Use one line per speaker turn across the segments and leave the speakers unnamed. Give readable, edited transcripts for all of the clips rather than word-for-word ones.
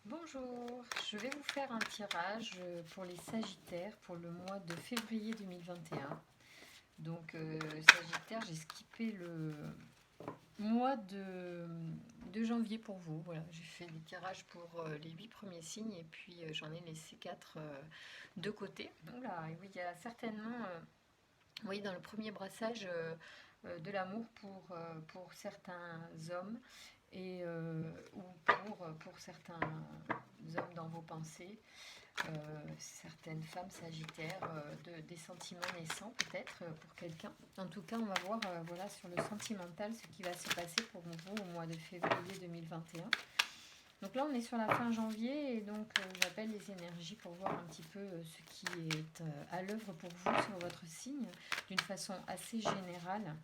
Bonjour, je vais vous faire un tirage pour les Sagittaires pour le mois de février 2021. Donc Sagittaire, j'ai skippé le mois de janvier pour vous. Voilà, j'ai fait des tirages pour les 8 premiers signes et puis j'en ai laissé 4 de côté. Donc là, oui, il y a certainement, oui, dans le premier brassage, de l'amour pour certains hommes et ou pour certains hommes dans vos pensées, certaines femmes sagittaires, des sentiments naissants peut-être pour quelqu'un. En tout cas, on va voir voilà, sur le sentimental ce qui va se passer pour vous au mois de février 2021. Donc là, on est sur la fin janvier et donc j'appelle les énergies pour voir un petit peu ce qui est à l'œuvre pour vous sur votre signe d'une façon assez générale.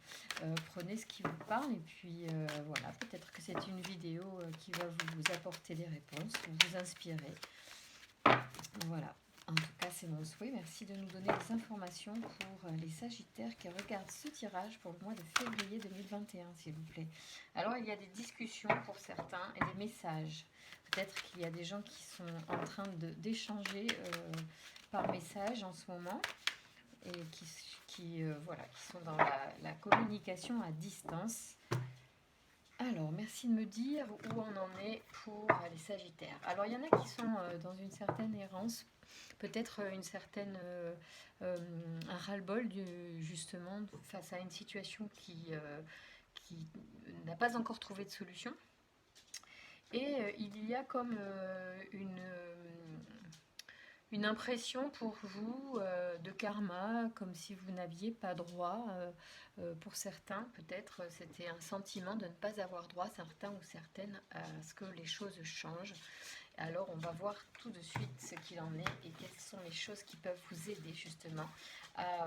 Prenez ce qui vous parle et puis voilà, peut-être que c'est une vidéo qui va vous apporter des réponses, vous inspirer. Voilà. En tout cas, c'est mon souhait. Merci de nous donner des informations pour les Sagittaires qui regardent ce tirage pour le mois de février 2021, s'il vous plaît. Alors, il y a des discussions pour certains et des messages. Peut-être qu'il y a des gens qui sont en train d'échanger par message en ce moment et voilà, qui sont dans la communication à distance. Alors, merci de me dire où on en est pour les Sagittaires. Alors, il y en a qui sont dans une certaine errance, peut-être un ras-le-bol justement face à une situation qui n'a pas encore trouvé de solution. Et il y a comme une impression pour vous de karma, comme si vous n'aviez pas droit. Pour certains, peut-être, c'était un sentiment de ne pas avoir droit, certains ou certaines, à ce que les choses changent. Alors, on va voir tout de suite ce qu'il en est et quelles sont les choses qui peuvent vous aider justement à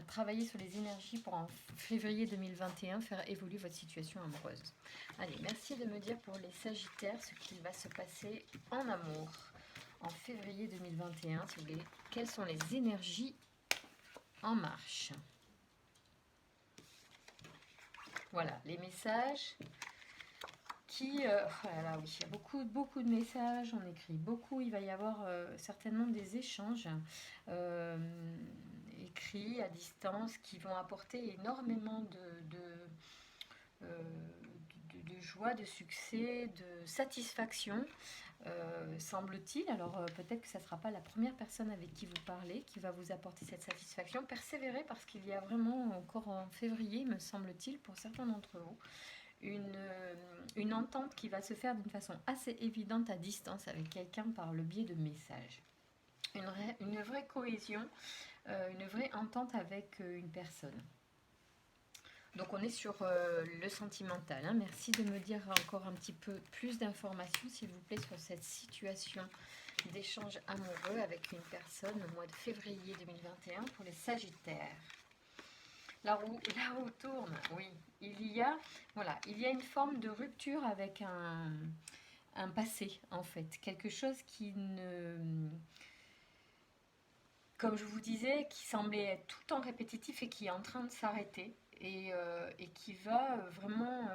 travailler sur les énergies pour en février 2021 faire évoluer votre situation amoureuse. Allez, merci de me dire pour les Sagittaires ce qu'il va se passer en amour en février 2021, si vous voulez. Quelles sont les énergies en marche? Voilà, les messages qui... oh là là, oui, il y a beaucoup de messages, on écrit beaucoup, il va y avoir certainement des échanges écrits à distance qui vont apporter énormément euh, de joie, de succès, de satisfaction. Semble-t-il. Alors peut-être que ça ne sera pas la première personne avec qui vous parlez qui va vous apporter cette satisfaction. Persévérez parce qu'il y a vraiment encore en février, me semble-t-il, pour certains d'entre vous, une entente qui va se faire d'une façon assez évidente à distance avec quelqu'un par le biais de messages. Une vraie cohésion, une vraie entente avec une personne. Donc on est sur le sentimental. Hein. Merci de me dire encore un petit peu plus d'informations, s'il vous plaît, sur cette situation d'échange amoureux avec une personne au mois de février 2021 pour les Sagittaires. La roue tourne, oui. Il y a une forme de rupture avec un passé, en fait. Quelque chose qui ne... Comme je vous disais, qui semblait être tout le temps répétitif et qui est en train de s'arrêter et qui va vraiment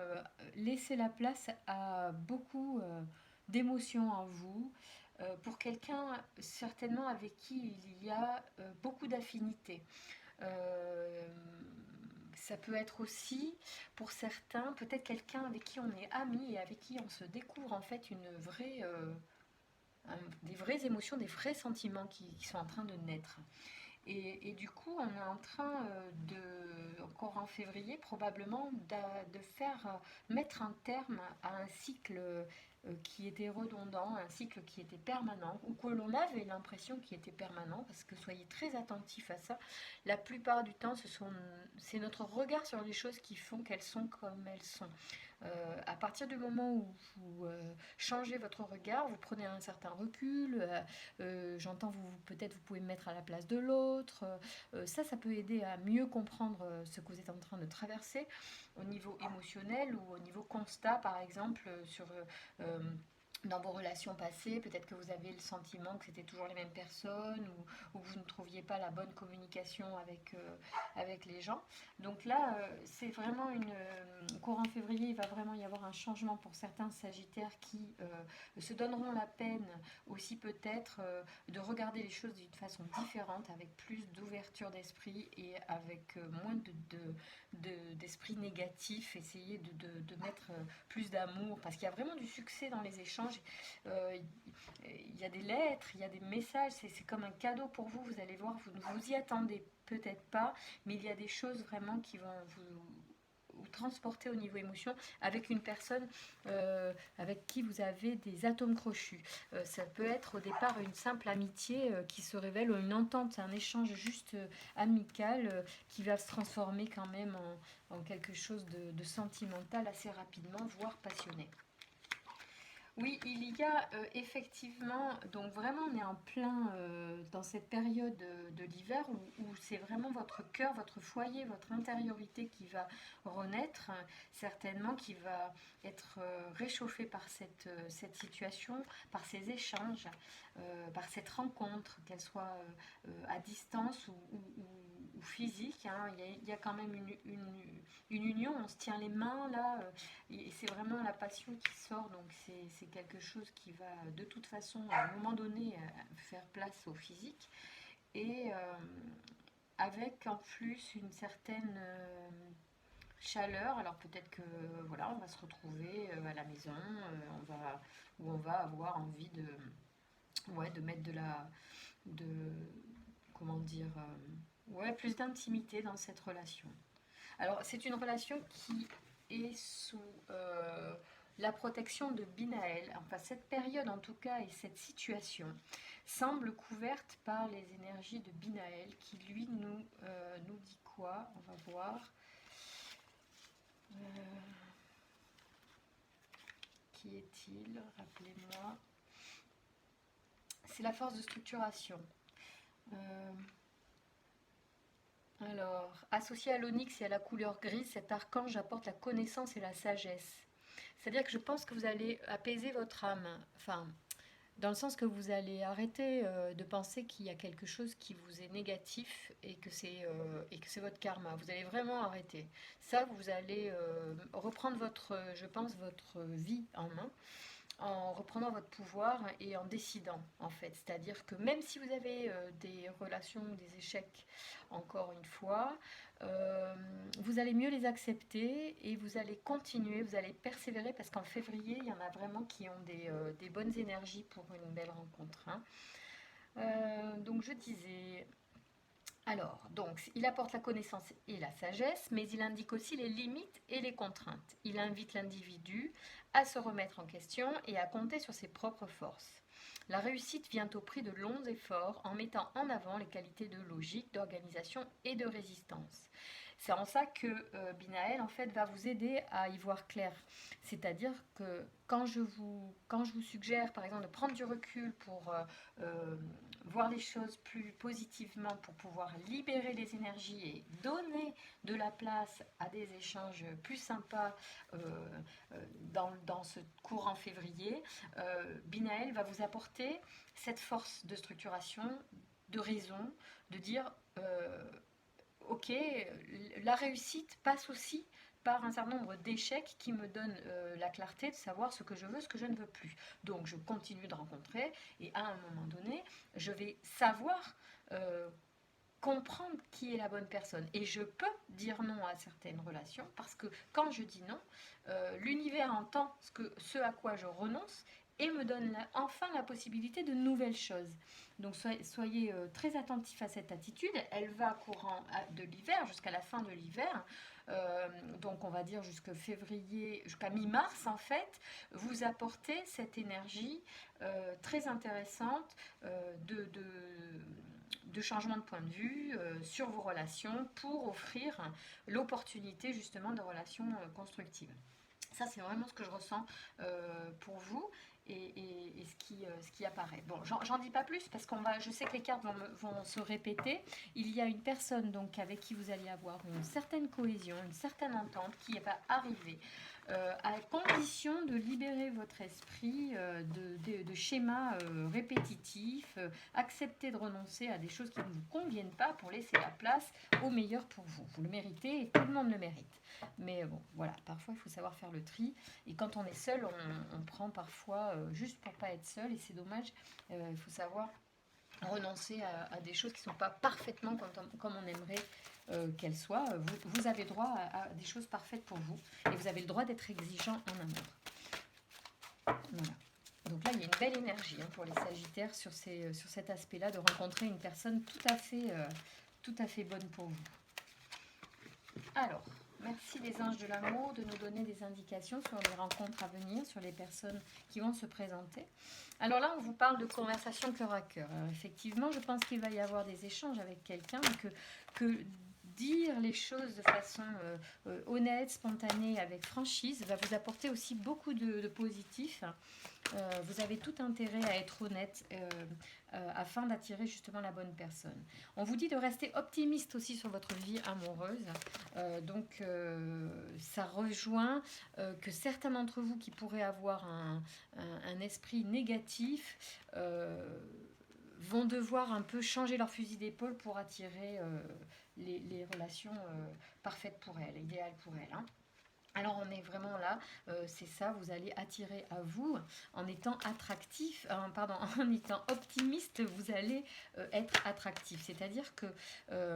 laisser la place à beaucoup d'émotions en vous, pour quelqu'un certainement avec qui il y a beaucoup d'affinités. Euh, Ça peut être aussi, pour certains, peut-être quelqu'un avec qui on est amis et avec qui on se découvre en fait des vraies émotions, des vrais sentiments qui sont en train de naître. Et du coup, on est en train encore en février, probablement, de faire mettre un terme à un cycle qui était redondant, un cycle qui était permanent, ou que l'on avait l'impression qu'il était permanent, parce que soyez très attentifs à ça. La plupart du temps, c'est notre regard sur les choses qui font qu'elles sont comme elles sont. À partir du moment où vous changez votre regard, vous prenez un certain recul, j'entends peut-être vous pouvez me mettre à la place de l'autre, ça peut aider à mieux comprendre ce que vous êtes en train de traverser au niveau émotionnel ou au niveau constat par exemple sur dans vos relations passées, peut-être que vous avez le sentiment que c'était toujours les mêmes personnes ou que vous ne trouviez pas la bonne communication avec les gens. Donc là, c'est vraiment courant février, il va vraiment y avoir un changement pour certains sagittaires qui se donneront la peine aussi peut-être de regarder les choses d'une façon différente, avec plus d'ouverture d'esprit et avec moins d'esprit négatif, essayer de mettre plus d'amour, parce qu'il y a vraiment du succès dans les échanges. Euh, il y a des lettres, il y a des messages, c'est comme un cadeau pour vous, vous allez voir, vous ne vous y attendez peut-être pas, mais il y a des choses vraiment qui vont vous transporter au niveau émotion avec une personne avec qui vous avez des atomes crochus. Ça peut être au départ une simple amitié qui se révèle, ou une entente, un échange juste amical qui va se transformer quand même en quelque chose de sentimental assez rapidement, voire passionné. Oui, il y a effectivement, donc vraiment on est en plein dans cette période de l'hiver où c'est vraiment votre cœur, votre foyer, votre intériorité qui va renaître, certainement qui va être réchauffé par cette situation, par ces échanges, par cette rencontre, qu'elle soit à distance ou physique. Hein. Il y a quand même une union, on se tient les mains là. Et c'est vraiment la passion qui sort, donc c'est quelque chose qui va de toute façon, à un moment donné, faire place au physique. Et avec en plus une certaine chaleur, alors peut-être que voilà, on va se retrouver à la maison, où on va avoir envie ouais, de mettre de, comment dire, ouais, plus d'intimité dans cette relation. Alors, c'est une relation qui est sous la protection de Binaël. Enfin, cette période en tout cas et cette situation semble couverte par les énergies de Binaël qui lui nous dit quoi? On va voir. Qui est-il? Rappelez-moi. C'est la force de structuration. Euh, alors, associé à l'onyx et à la couleur grise, cet archange apporte la connaissance et la sagesse. C'est-à-dire que je pense que vous allez apaiser votre âme. Enfin, dans le sens que vous allez arrêter de penser qu'il y a quelque chose qui vous est négatif et que c'est votre karma. Vous allez vraiment arrêter. Ça, vous allez reprendre je pense, votre vie en main en reprenant votre pouvoir et en décidant en fait. C'est-à-dire que même si vous avez des relations, des échecs, encore une fois, vous allez mieux les accepter et vous allez continuer, vous allez persévérer parce qu'en février, il y en a vraiment qui ont des bonnes énergies pour une belle rencontre. Hein. Donc je disais, alors, donc, il apporte la connaissance et la sagesse, mais il indique aussi les limites et les contraintes. Il invite l'individu à se remettre en question et à compter sur ses propres forces. La réussite vient au prix de longs efforts en mettant en avant les qualités de logique, d'organisation et de résistance. C'est en ça que Binaël en fait va vous aider à y voir clair. C'est-à-dire que quand je vous suggère par exemple de prendre du recul pour voir les choses plus positivement, pour pouvoir libérer les énergies et donner de la place à des échanges plus sympas dans ce courant février, Binaël va vous apporter cette force de structuration, de raison, de dire ok, la réussite passe aussi par un certain nombre d'échecs qui me donnent la clarté de savoir ce que je veux, ce que je ne veux plus. Donc je continue de rencontrer et à un moment donné, je vais savoir comprendre qui est la bonne personne. Et je peux dire non à certaines relations parce que quand je dis non, l'univers entend ce à quoi je renonce et me donne enfin la possibilité de nouvelles choses. Donc soyez très attentifs à cette attitude. Elle va courant de l'hiver jusqu'à la fin de l'hiver. Donc on va dire jusqu'à février, jusqu'à mi-mars en fait, vous apportez cette énergie très intéressante de changement de point de vue sur vos relations pour offrir l'opportunité justement de relations constructives. Ça, c'est vraiment ce que je ressens pour vous et ce qui apparaît. Bon, j'en dis pas plus parce je sais que les cartes vont se répéter. Il y a une personne donc avec qui vous allez avoir une certaine cohésion, une certaine entente qui va arriver à condition de libérer votre esprit de schémas répétitifs, accepter de renoncer à des choses qui ne vous conviennent pas pour laisser la place au meilleur pour vous. Vous le méritez et tout le monde le mérite. Mais bon, voilà, parfois il faut savoir faire le tri. Et quand on est seul, on prend parfois juste pour pas être seul et c'est dommage. Il faut savoir renoncer à des choses qui ne sont pas parfaitement comme on aimerait qu'elles soient. Vous avez droit à des choses parfaites pour vous et vous avez le droit d'être exigeant en amour. Voilà. Donc là, il y a une belle énergie pour les Sagittaires sur cet aspect-là, de rencontrer une personne tout à fait bonne pour vous. Alors, merci les anges de l'amour de nous donner des indications sur les rencontres à venir, sur les personnes qui vont se présenter. Alors là, on vous parle de conversation cœur à cœur. Alors effectivement, je pense qu'il va y avoir des échanges avec quelqu'un, que dire les choses de façon honnête, spontanée, avec franchise, va vous apporter aussi beaucoup de positif. Vous avez tout intérêt à être honnête afin d'attirer justement la bonne personne. On vous dit de rester optimiste aussi sur votre vie amoureuse. Donc ça rejoint que certains d'entre vous qui pourraient avoir un esprit négatif vont devoir un peu changer leur fusil d'épaule pour attirer les relations parfaites pour elles, idéales pour elles. Alors on est vraiment là, c'est ça, vous allez attirer à vous en étant attractif, en étant optimiste, vous allez être attractif. C'est-à-dire que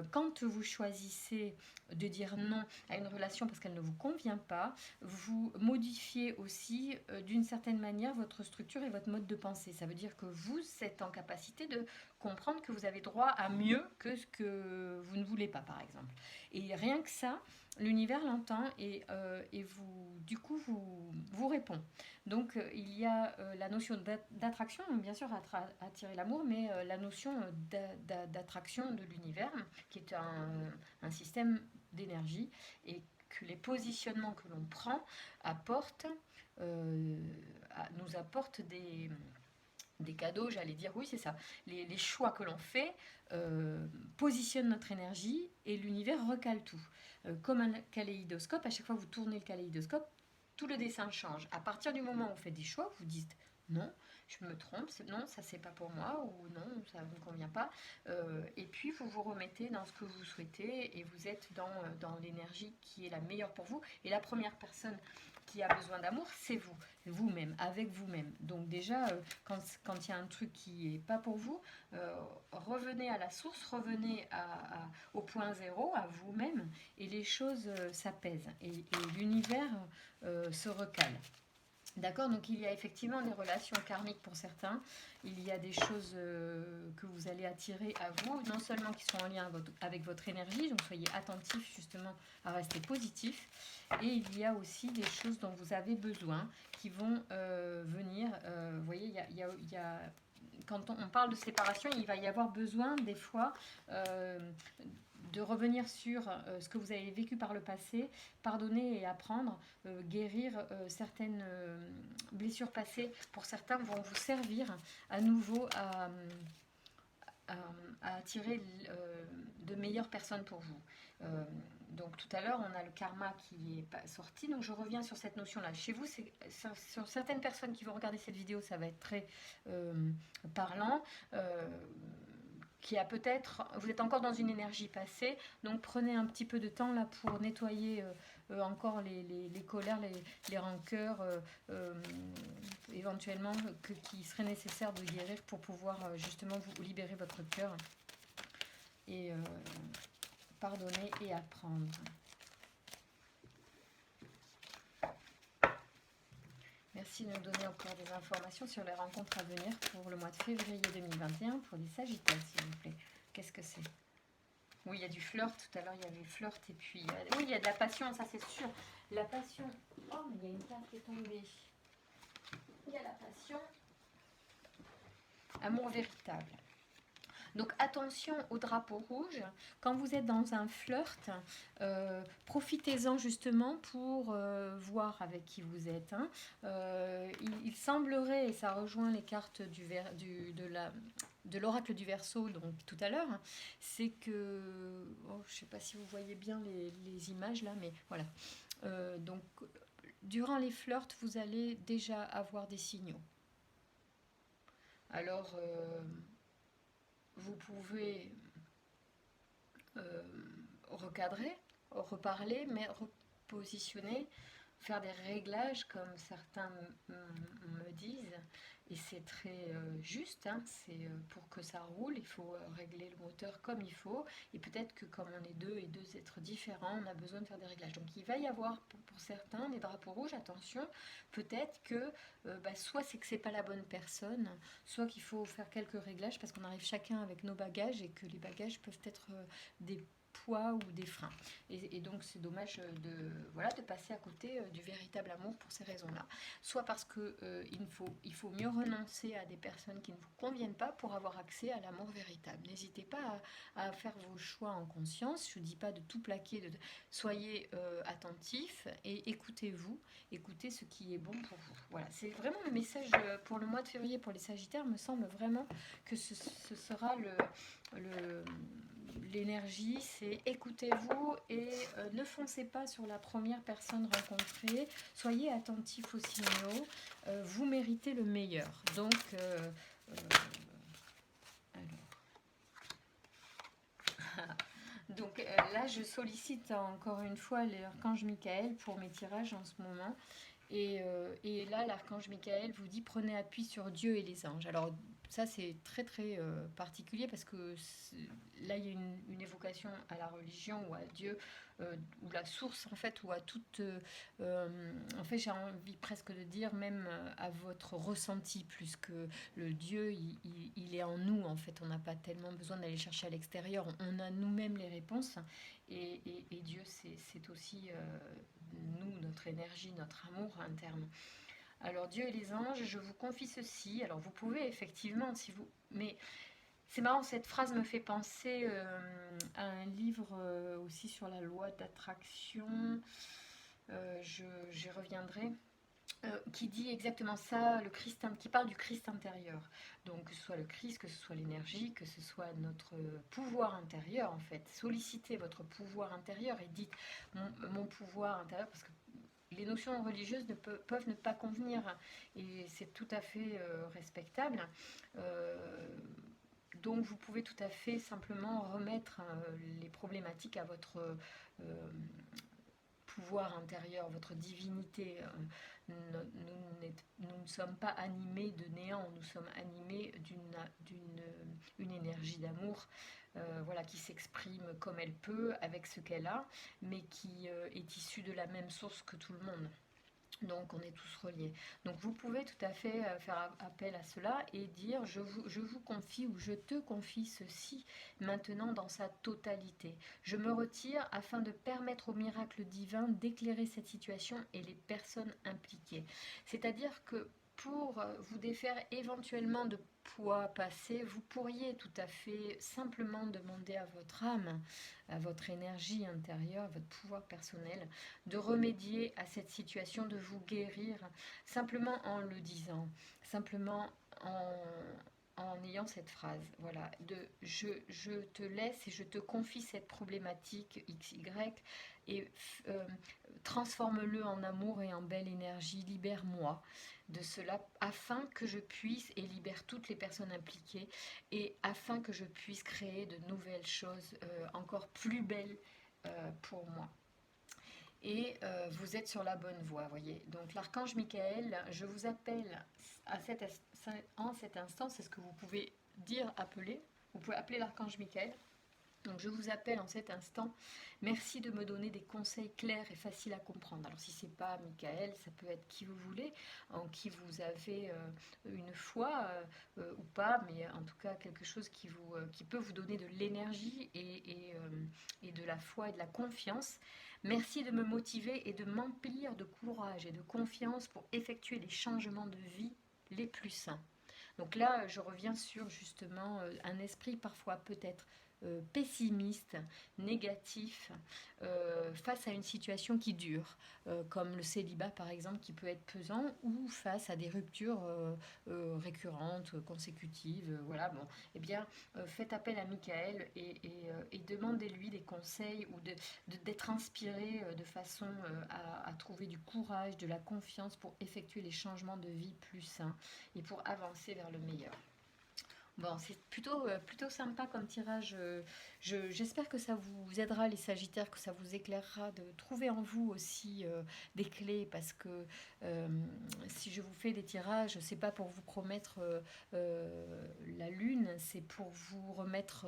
quand vous choisissez de dire non à une relation parce qu'elle ne vous convient pas, vous modifiez aussi d'une certaine manière votre structure et votre mode de pensée. Ça veut dire que vous êtes en capacité de comprendre que vous avez droit à mieux que ce que vous ne voulez pas, par exemple. Et rien que ça, l'univers l'entend et du coup vous répond. Donc il y a la notion d'attraction, bien sûr attirer l'amour, mais la notion d'attraction de l'univers, qui est un système d'énergie et que les positionnements que l'on prend nous apportent des cadeaux, j'allais dire, oui c'est ça. Les choix que l'on fait positionnent notre énergie et l'univers recale tout. Comme un kaléidoscope, à chaque fois que vous tournez le kaléidoscope, tout le dessin change. À partir du moment où vous faites des choix, vous dites non, je me trompe, non, ça c'est pas pour moi, ou non, ça ne me convient pas. Et puis vous vous remettez dans ce que vous souhaitez et vous êtes dans l'énergie qui est la meilleure pour vous. Et la première personne qui a besoin d'amour, c'est vous, vous-même, avec vous-même. Donc déjà, quand il y a un truc qui n'est pas pour vous, revenez à la source, revenez au point zéro, à vous-même, et les choses s'apaisent. Et l'univers se recale. D'accord, donc il y a effectivement des relations karmiques pour certains, il y a des choses que vous allez attirer à vous, non seulement qui sont en lien avec votre énergie, donc soyez attentifs justement à rester positif, et il y a aussi des choses dont vous avez besoin qui vont venir, vous voyez, quand on parle de séparation, il va y avoir besoin des fois de revenir sur ce que vous avez vécu par le passé, pardonner et apprendre, guérir certaines blessures passées, pour certains, vont vous servir à nouveau à attirer de meilleures personnes pour vous. Donc tout à l'heure, on a le karma qui est sorti, donc je reviens sur cette notion-là. Chez vous, sur certaines personnes qui vont regarder cette vidéo, ça va être très parlant. Qui a peut-être, vous êtes encore dans une énergie passée, donc prenez un petit peu de temps là pour nettoyer encore les colères, les rancœurs, éventuellement qui seraient nécessaires de guérir pour pouvoir justement vous libérer votre cœur et pardonner et apprendre. Merci de nous donner encore des informations sur les rencontres à venir pour le mois de février 2021 pour les Sagittaires, s'il vous plaît. Qu'est-ce que c'est? Oui, il y a du flirt. Tout à l'heure, il y avait flirt et puis... oui, il y a de la passion, ça c'est sûr. La passion... Oh, mais il y a une carte qui est tombée. Il y a la passion. Amour véritable. Donc attention au drapeau rouge. Quand vous êtes dans un flirt, profitez-en justement pour voir avec qui vous êtes. Il semblerait, et ça rejoint les cartes de l'oracle du Verseau, donc tout à l'heure, c'est que, je ne sais pas si vous voyez bien les images là, mais voilà. Donc durant les flirts, vous allez déjà avoir des signaux. Alors, vous pouvez euh, recadrer, reparler, mais repositionner, faire des réglages comme certains me disent, et c'est très juste, hein, c'est pour que ça roule, il faut régler le moteur comme il faut, et peut-être que comme on est deux et deux êtres différents, on a besoin de faire des réglages. Donc il va y avoir pour certains des drapeaux rouges, attention, peut-être que soit c'est que c'est pas la bonne personne, soit qu'il faut faire quelques réglages parce qu'on arrive chacun avec nos bagages et que les bagages peuvent être des poids ou des freins. Et donc c'est dommage de passer à côté du véritable amour pour ces raisons-là. Soit parce que il faut mieux renoncer à des personnes qui ne vous conviennent pas pour avoir accès à l'amour véritable. N'hésitez pas à faire vos choix en conscience. Je ne dis pas de tout plaquer, soyez attentifs et écoutez-vous, écoutez ce qui est bon pour vous. Voilà, c'est vraiment le message pour le mois de février pour les Sagittaires. Me semble vraiment que ce sera l'énergie, c'est écoutez-vous et ne foncez pas sur la première personne rencontrée, soyez attentifs aux signaux, vous méritez le meilleur. Donc, là, je sollicite encore une fois l'archange Michael pour mes tirages en ce moment. Et là, l'archange Michael vous dit prenez appui sur Dieu et les anges. Alors ça, c'est très très particulier parce que là, il y a une évocation à la religion ou à Dieu, ou la source en fait, ou à toute... en fait, j'ai envie presque de dire même à votre ressenti, plus que le Dieu, il est en nous en fait. On n'a pas tellement besoin d'aller chercher à l'extérieur. On a nous-mêmes les réponses. Et Dieu, c'est aussi nous, notre énergie, notre amour interne. Alors Dieu et les anges, je vous confie ceci. Alors vous pouvez effectivement, si vous... Mais c'est marrant, cette phrase me fait penser à un livre aussi sur la loi d'attraction. J'y reviendrai. Qui dit exactement ça, le Christ, qui parle du Christ intérieur. Donc que ce soit le Christ, que ce soit l'énergie, que ce soit notre pouvoir intérieur en fait. Sollicitez votre pouvoir intérieur et dites mon pouvoir intérieur, parce que les notions religieuses peuvent ne pas convenir et c'est tout à fait respectable. Donc vous pouvez tout à fait simplement remettre les problématiques à votre pouvoir intérieur, votre divinité. Nous ne sommes pas animés de néant, nous sommes animés d'une énergie d'amour voilà, qui s'exprime comme elle peut, avec ce qu'elle a, mais qui est issue de la même source que tout le monde. Donc on est tous reliés. Donc vous pouvez tout à fait faire appel à cela et dire je vous confie ou je te confie ceci maintenant dans sa totalité. Je me retire afin de permettre au miracle divin d'éclairer cette situation et les personnes impliquées. C'est-à-dire que pour vous défaire éventuellement de poids passé, vous pourriez tout à fait simplement demander à votre âme, à votre énergie intérieure, à votre pouvoir personnel, de remédier à cette situation, de vous guérir, simplement en le disant, simplement en ayant cette phrase, voilà, de je te laisse et je te confie cette problématique XY et transforme-le en amour et en belle énergie, libère-moi de cela afin que je puisse, et libère toutes les personnes impliquées, et afin que je puisse créer de nouvelles choses encore plus belles pour moi. Et vous êtes sur la bonne voie, voyez. Donc l'archange Michael, je vous appelle en cet instant, c'est ce que vous pouvez dire, appeler. Vous pouvez appeler l'archange Michael. Donc je vous appelle en cet instant. Merci de me donner des conseils clairs et faciles à comprendre. Alors si c'est pas Michael, ça peut être qui vous voulez, en qui vous avez une foi ou pas, mais en tout cas quelque chose qui peut vous donner de l'énergie et de la foi et de la confiance. Merci de me motiver et de m'emplir de courage et de confiance pour effectuer les changements de vie les plus sains. Donc là, je reviens sur justement un esprit parfois peut-être pessimiste, négatif, face à une situation qui dure, comme le célibat par exemple qui peut être pesant, ou face à des ruptures récurrentes, consécutives, voilà, bon, eh bien, faites appel à Michael et demandez-lui des conseils ou d'être inspiré de façon à trouver du courage, de la confiance pour effectuer les changements de vie plus sains et pour avancer vers le meilleur. Bon, c'est plutôt sympa comme tirage. J'espère que ça vous aidera les Sagittaires, que ça vous éclairera de trouver en vous aussi des clés, parce que euh, si je vous fais des tirages, c'est pas pour vous promettre la lune, c'est pour vous remettre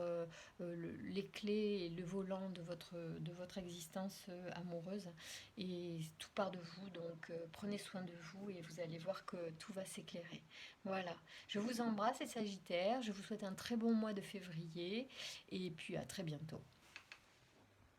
les clés et le volant de votre existence amoureuse. Et tout part de vous, donc prenez soin de vous et vous allez voir que tout va s'éclairer. Voilà. Je vous embrasse les Sagittaires, je vous souhaite un très bon mois de février et puis à très bientôt.